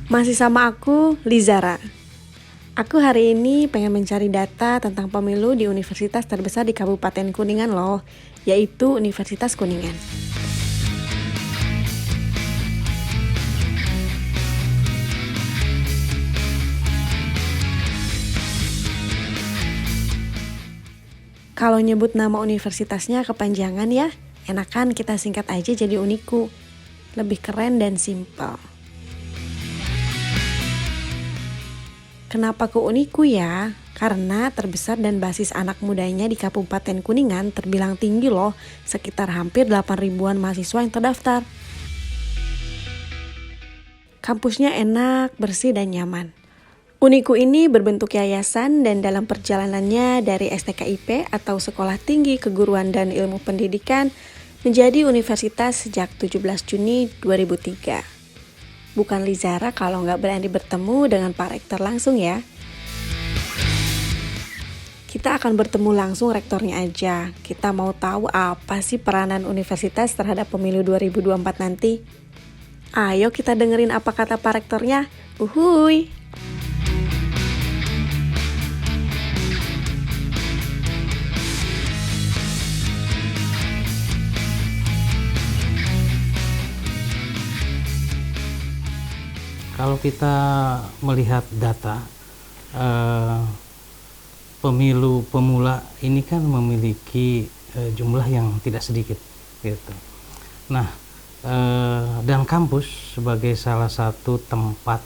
Masih sama aku, Lizara. Aku hari ini pengen mencari data tentang pemilu di universitas terbesar di Kabupaten Kuningan loh, yaitu Universitas Kuningan. Kalau nyebut nama universitasnya kepanjangan ya, enakan kita singkat aja jadi Uniku. Lebih keren dan simpel. Kenapa ke Uniku ya? Karena terbesar dan basis anak mudanya di Kabupaten Kuningan terbilang tinggi loh, sekitar hampir 8.000-an mahasiswa yang terdaftar. Kampusnya enak, bersih, dan nyaman. Uniku ini berbentuk yayasan dan dalam perjalanannya dari STKIP atau Sekolah Tinggi Keguruan dan Ilmu Pendidikan menjadi universitas sejak 17 Juni 2003. Bukan Lizara kalau nggak berani bertemu dengan Pak Rektor langsung ya. Kita akan bertemu langsung rektornya aja. Kita mau tahu apa sih peranan universitas terhadap pemilu 2024 nanti. Ayo kita dengerin apa kata Pak Rektornya. Uhuy! Kalau kita melihat data pemilu pemula ini kan memiliki jumlah yang tidak sedikit, gitu. Nah, dan kampus sebagai salah satu tempat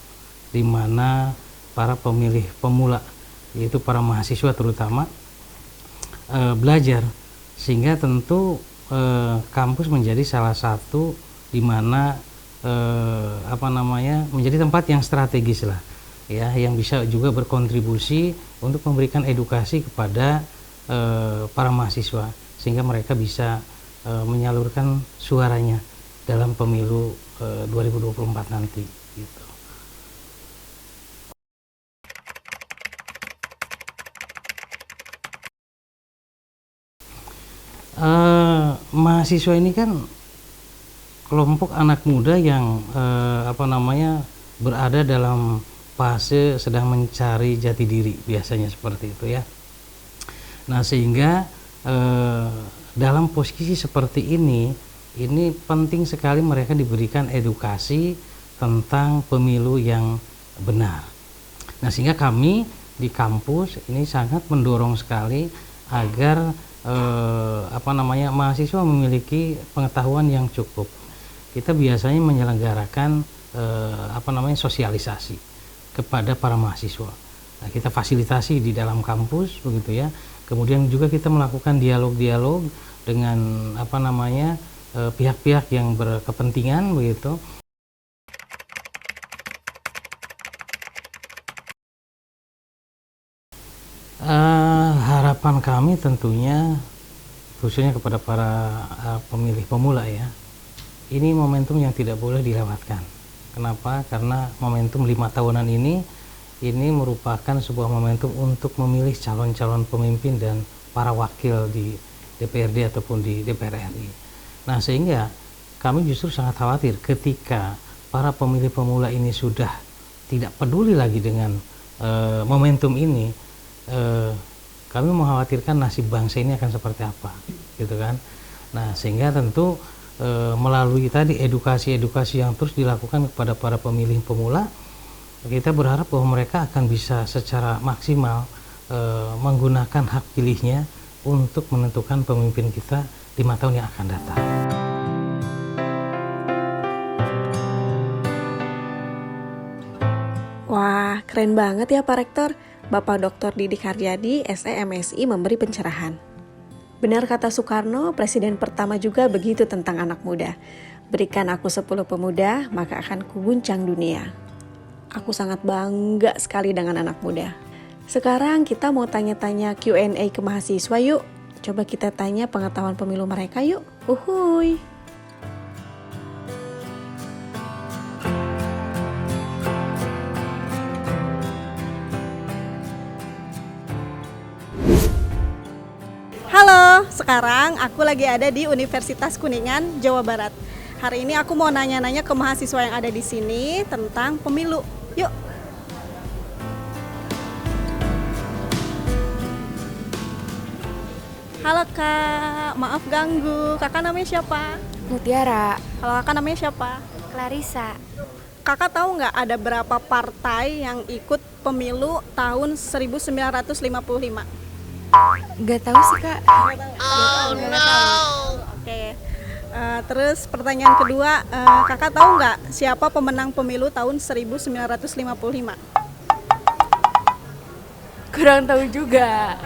di mana para pemilih pemula, yaitu para mahasiswa terutama, belajar, sehingga tentu kampus menjadi salah satu di mana menjadi tempat yang strategis lah ya, yang bisa juga berkontribusi untuk memberikan edukasi kepada para mahasiswa sehingga mereka bisa menyalurkan suaranya dalam pemilu 2024 nanti gitu. Mahasiswa ini kan kelompok anak muda yang berada dalam fase sedang mencari jati diri, biasanya seperti itu ya. Nah, sehingga dalam posisi seperti ini penting sekali mereka diberikan edukasi tentang pemilu yang benar. Nah, sehingga kami di kampus ini sangat mendorong sekali agar mahasiswa memiliki pengetahuan yang cukup. Kita biasanya menyelenggarakan sosialisasi kepada para mahasiswa. Nah, kita fasilitasi di dalam kampus begitu ya. Kemudian juga kita melakukan dialog-dialog dengan pihak-pihak yang berkepentingan begitu. Harapan kami tentunya khususnya kepada para pemilih pemula ya. Ini momentum yang tidak boleh dilewatkan. Kenapa? Karena momentum 5 tahunan ini merupakan sebuah momentum untuk memilih calon-calon pemimpin dan para wakil di DPRD ataupun di DPR RI. Nah, sehingga kami justru sangat khawatir ketika para pemilih pemula ini sudah tidak peduli lagi dengan momentum ini, kami mengkhawatirkan nasib bangsa ini akan seperti apa, gitu kan? Nah, sehingga tentu melalui tadi edukasi-edukasi yang terus dilakukan kepada para pemilih pemula, kita berharap bahwa mereka akan bisa secara maksimal menggunakan hak pilihnya untuk menentukan pemimpin kita 5 tahun yang akan datang. Wah, keren banget ya Pak Rektor. Bapak Dr. Didik Haryadi, SE/MSI memberi pencerahan. Benar kata Soekarno, presiden pertama juga begitu tentang anak muda. Berikan aku 10 pemuda, maka akan kuguncang dunia. Aku sangat bangga sekali dengan anak muda. Sekarang kita mau tanya-tanya Q&A ke mahasiswa yuk. Coba kita tanya pengetahuan pemilu mereka yuk. Uhuy. Halo, sekarang aku lagi ada di Universitas Kuningan, Jawa Barat. Hari ini aku mau nanya-nanya ke mahasiswa yang ada di sini tentang pemilu. Yuk. Halo Kak, maaf ganggu. Kakak namanya siapa? Mutiara, Halo Kakak namanya siapa? Clarissa. Kakak tahu nggak ada berapa partai yang ikut pemilu tahun 1955? Gak tahu sih kak. Oke. Terus pertanyaan kedua, kakak tahu nggak siapa pemenang pemilu tahun 1955? Kurang tahu juga.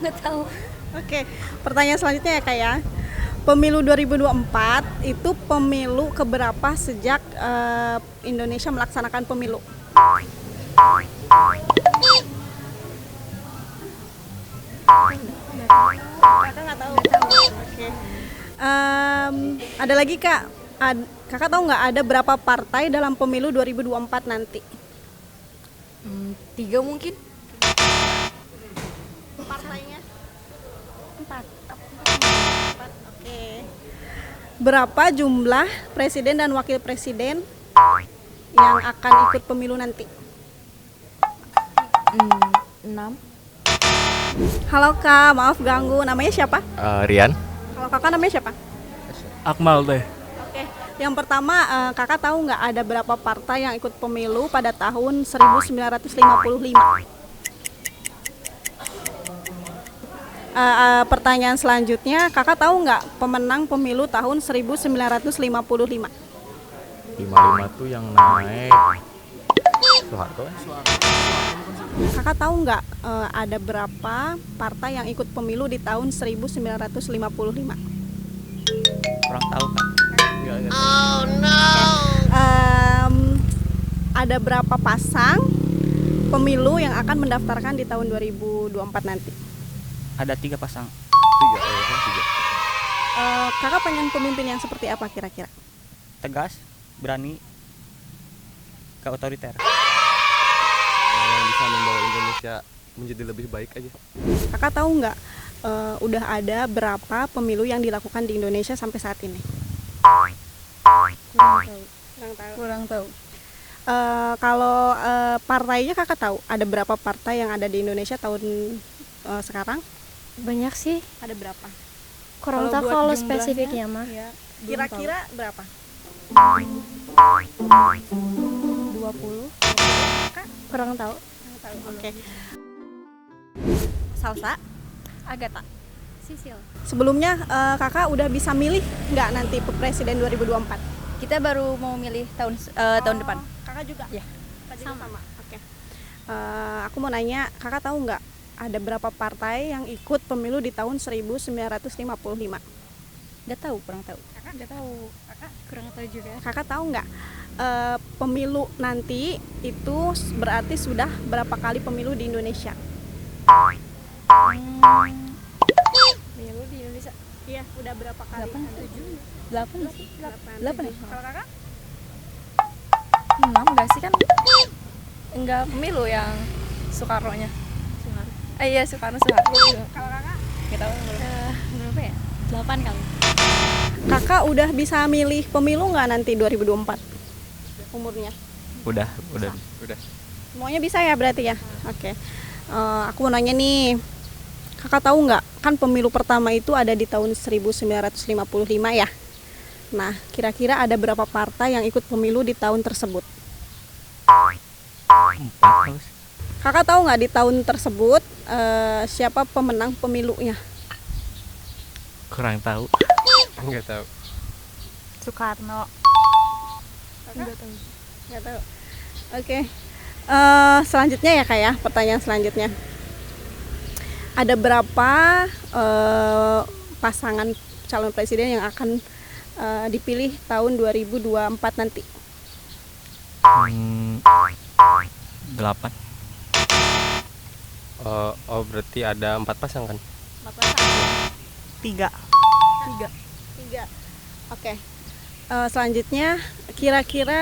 Nggak tahu. Oke, pertanyaan selanjutnya ya kak ya. Pemilu 2024 itu pemilu keberapa sejak Indonesia melaksanakan pemilu? Kakak nggak tahu. Oke. Ada lagi kak. Kakak tahu nggak ada berapa partai dalam pemilu 2024 nanti? 3 mungkin? Partainya? 4. Oke. Berapa jumlah presiden dan wakil presiden yang akan ikut pemilu nanti? 6. Halo kak, maaf ganggu. Namanya siapa? Rian. Kalau kakak namanya siapa? Akmal teh. Oke. Yang pertama, kakak tahu nggak ada berapa partai yang ikut pemilu pada tahun 1955? Pertanyaan selanjutnya, kakak tahu nggak pemenang pemilu tahun 1955? 55 tuh yang naik Soeharto. Kakak tahu nggak ada berapa partai yang ikut pemilu di tahun 1955? Kurang tahu kan? Ada berapa pasang pemilu yang akan mendaftarkan di tahun 2024 nanti? Ada 3 pasang. Tiga. Kakak pengen pemimpin yang seperti apa kira-kira? Tegas, berani, gak otoriter. Yang bisa membawa Indonesia menjadi lebih baik aja. Kakak tahu nggak udah ada berapa pemilu yang dilakukan di Indonesia sampai saat ini? Kurang tahu. Kalau partainya kakak tahu ada berapa partai yang ada di Indonesia tahun sekarang? Banyak sih. Ada berapa? Kurang tahu buat kalau jumlahnya, spesifiknya mah. ya, kira-kira berapa? 20. Kurang tahu. Oke. Salsa, Agatha. Sisil. sebelumnya kakak udah bisa milih nggak nanti presiden 2024? Kita baru mau milih tahun depan. Kakak juga? Iya. Kakak juga sama. Oke. Aku mau nanya, kakak tahu nggak ada berapa partai yang ikut pemilu di tahun 1955? Gak tahu, kurang tahu. Gak tahu. Kurang tahu juga. Kakak tahu nggak pemilu nanti itu berarti sudah berapa kali pemilu di Indonesia? Pemilu di Indonesia. Iya, udah berapa kali? 8 sih. 8 ya? Kalau kakak? 6 enggak sih kan? Enggak pemilu yang Soekarno-nya. Iya, Soekarno. Kalau kakak? Gak tahu berapa ya? 8 kali. Kakak udah bisa milih pemilu nggak nanti 2024? Umurnya? Udah. Semuanya bisa ya berarti ya? Oke. Aku mau nanya nih, kakak tahu nggak, kan pemilu pertama itu ada di tahun 1955 ya? Nah, kira-kira ada berapa partai yang ikut pemilu di tahun tersebut? 4 terus. Kakak tahu nggak di tahun tersebut siapa pemenang pemilunya? Kurang tahu. Enggak tahu. Soekarno. Nggak tahu. Oke. Selanjutnya ya kak ya, pertanyaan selanjutnya. Ada berapa pasangan calon presiden yang akan dipilih tahun 2024 nanti? 8. Oh berarti ada 4 pasang kan? 4 pasang. 3. Tiga. Oke. Selanjutnya, kira-kira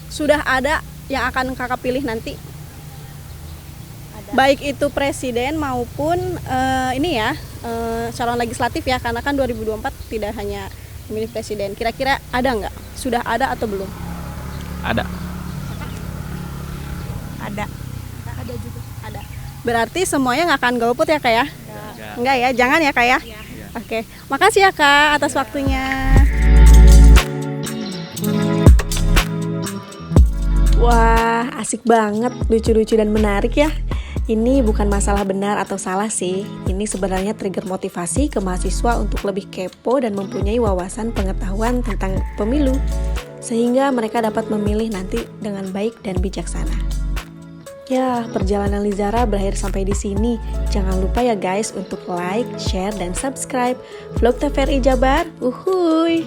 sudah ada yang akan kakak pilih nanti? Baik itu presiden maupun ini ya calon legislatif ya, karena kan 2024 tidak hanya memilih presiden. Kira-kira ada nggak? Sudah ada atau belum? Ada. Ada. Ada juga. Ada. Berarti semuanya nggak akan golput ya kak ya? Enggak ya, jangan ya kak ya? Oke, makasih ya kak atas waktunya. Wah, asik banget, lucu-lucu dan menarik ya. Ini bukan masalah benar atau salah sih. Ini sebenarnya trigger motivasi ke mahasiswa untuk lebih kepo dan mempunyai wawasan pengetahuan tentang pemilu, sehingga mereka dapat memilih nanti dengan baik dan bijaksana. Ya, perjalanan Lizara berakhir sampai di sini. Jangan lupa ya guys untuk like, share, dan subscribe Vlog TVRI Jabar. Uhuy!